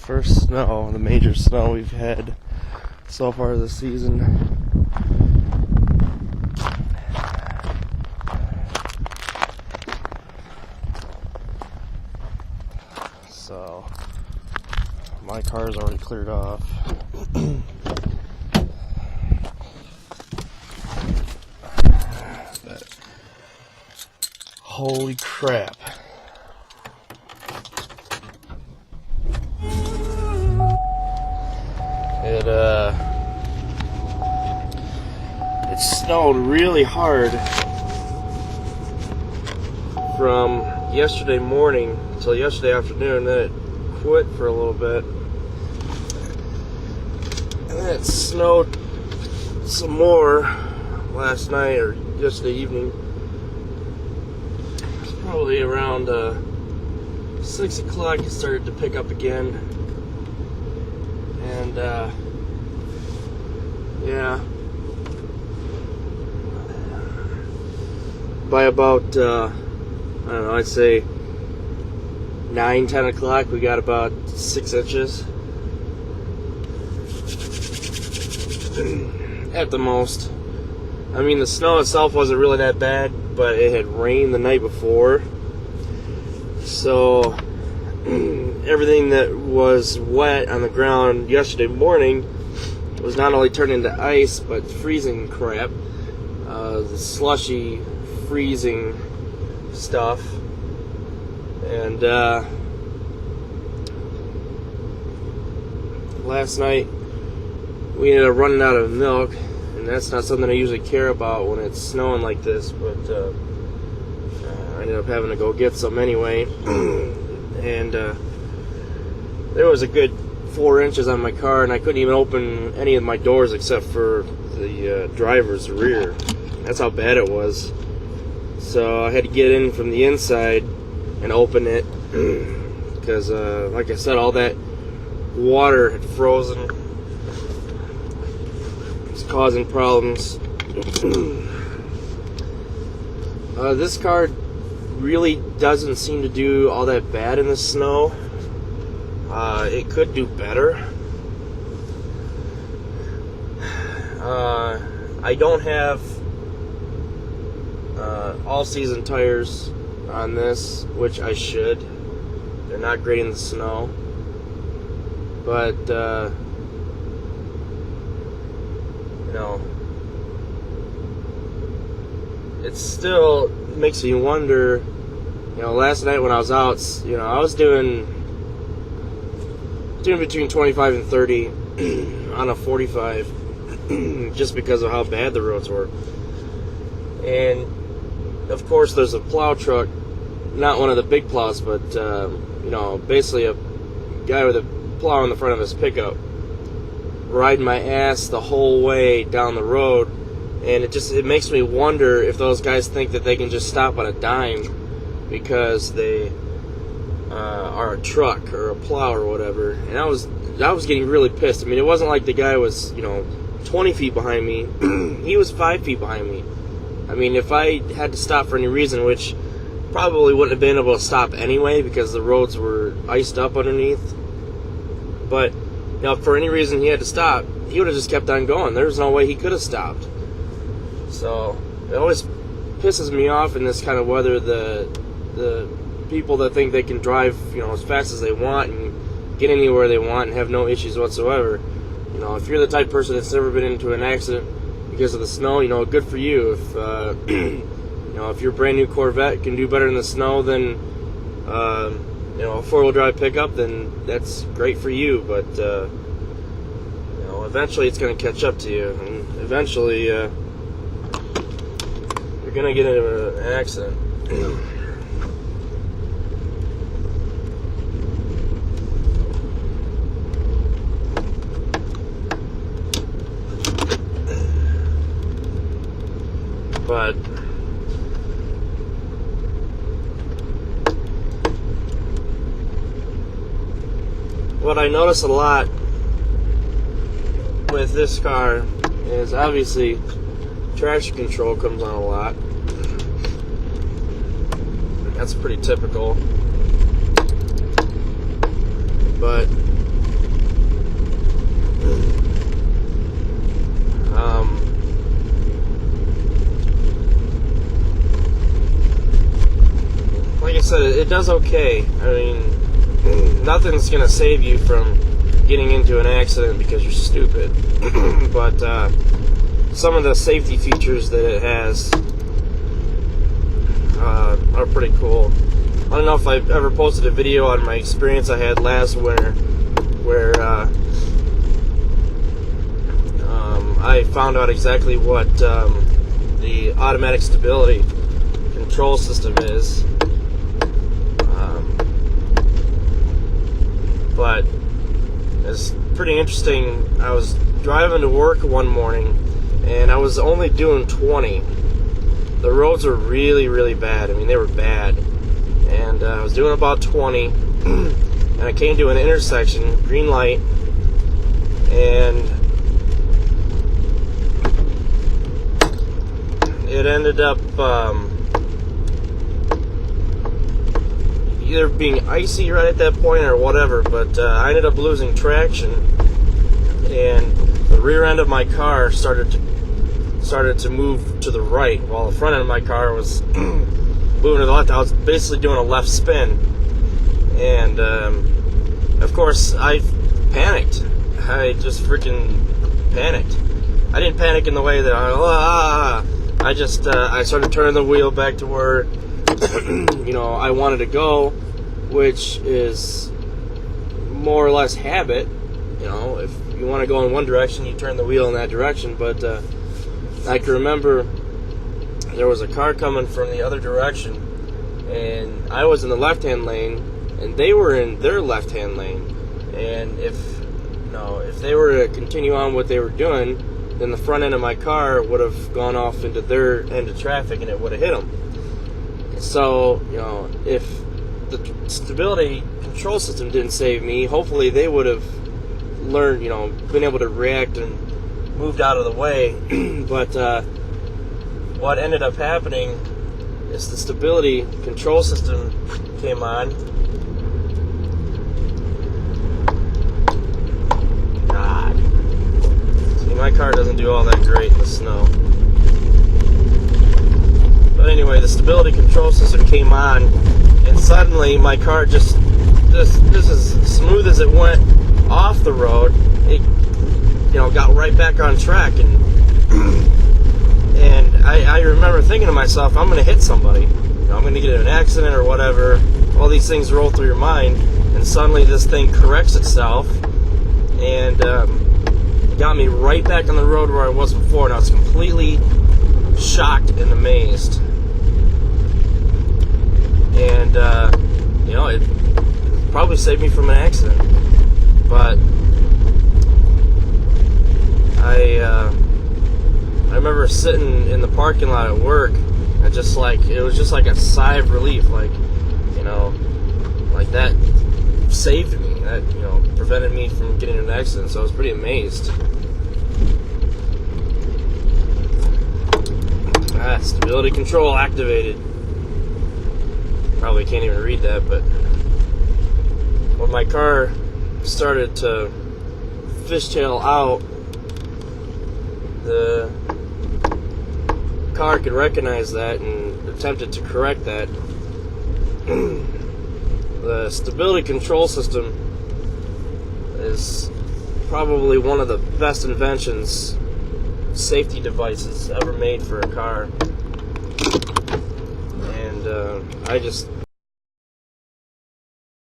first snow, the major snow we've had so far this season. So my car's already cleared off. But holy crap. It snowed really hard from yesterday morning until yesterday afternoon, then it quit for a little bit, and then it snowed some more last night or yesterday evening. It's probably around 6 o'clock it started to pick up again, and yeah, by about I don't know, I'd say 9-10 o'clock we got about 6 inches at the most. I mean, the snow itself wasn't really that bad, but it had rained the night before, so everything that was wet on the ground yesterday morning was not only turned into ice, but freezing crap, the slushy, freezing stuff. And last night we ended up running out of milk, and that's not something I usually care about when it's snowing like this, but I ended up having to go get some anyway. And there was a good 4 inches on my car, and I couldn't even open any of my doors except for the driver's rear. That's how bad it was. So I had to get in from the inside and open it because, like I said, all that water had frozen. It's causing problems. This car really doesn't seem to do all that bad in the snow. It could do better. I don't have all-season tires on this, which I should. They're not great in the snow, but you know, it still makes me wonder. You know, last night when I was out, you know, I was doing between 25 and 30 on a 45 just because of how bad the roads were. And of course there's a plow truck, not one of the big plows, but you know, basically a guy with a plow in the front of his pickup riding my ass the whole way down the road. And it makes me wonder if those guys think that they can just stop on a dime because they are a truck or a plow or whatever. And I was getting really pissed. I mean, it wasn't like the guy was, you know, 20 feet behind me. He was 5 feet behind me. I mean, if I had to stop for any reason, which probably wouldn't have been able to stop anyway because the roads were iced up underneath, but you know, if for any reason he had to stop, he would have just kept on going. There's no way he could have stopped. So it always pisses me off in this kind of weather, the people that think they can drive, you know, as fast as they want and get anywhere they want and have no issues whatsoever. You know, if you're the type of person that's never been into an accident because of the snow, you know, good for you. If you know, if your brand new Corvette can do better in the snow than you know, a 4-wheel drive pickup, then that's great for you. But you know, eventually it's going to catch up to you, and eventually you're going to get into an accident. But what I notice a lot with this car is obviously traction control comes on a lot. That's pretty typical. But it does okay. I mean, nothing's gonna save you from getting into an accident because you're stupid. But some of the safety features that it has are pretty cool. I don't know if I've ever posted a video on my experience I had last winter where I found out exactly what the automatic stability control system is. But it's pretty interesting. I was driving to work one morning and I was only doing 20. The roads were really, really bad. I mean, they were bad. And I was doing about 20 and I came to an intersection, green light, and it ended up either being icy right at that point or whatever, but I ended up losing traction, and the rear end of my car started to move to the right while the front end of my car was moving to the left. I was basically doing a left spin, and of course I panicked. I just freaking panicked. I didn't panic in the way that I just I started turning the wheel back to where I wanted to go, which is more or less habit. If you want to go in one direction, you turn the wheel in that direction. But I can remember there was a car coming from the other direction, and I was in the left-hand lane, and they were in their left-hand lane. And if they were to continue on what they were doing, then the front end of my car would have gone off into their end of traffic, and it would have hit them. So, if the stability control system didn't save me, hopefully they would have learned, been able to react and moved out of the way. But what ended up happening is the stability control system came on. God. See, my car doesn't do all that great in the snow. But anyway, the stability control system came on, and suddenly my car just as smooth as it went off the road, it got right back on track, and I remember thinking to myself, I'm going to hit somebody, I'm going to get in an accident or whatever. All these things roll through your mind, and suddenly this thing corrects itself and got me right back on the road where I was before, and I was completely shocked and amazed. And it probably saved me from an accident. But I remember sitting in the parking lot at work, and it was just like a sigh of relief, like that saved me. That prevented me from getting in an accident. So I was pretty amazed. Stability control activated. Probably can't even read that, but when my car started to fishtail out, the car could recognize that and attempted to correct that. The stability control system is probably one of the best inventions, safety devices ever made for a car. And I just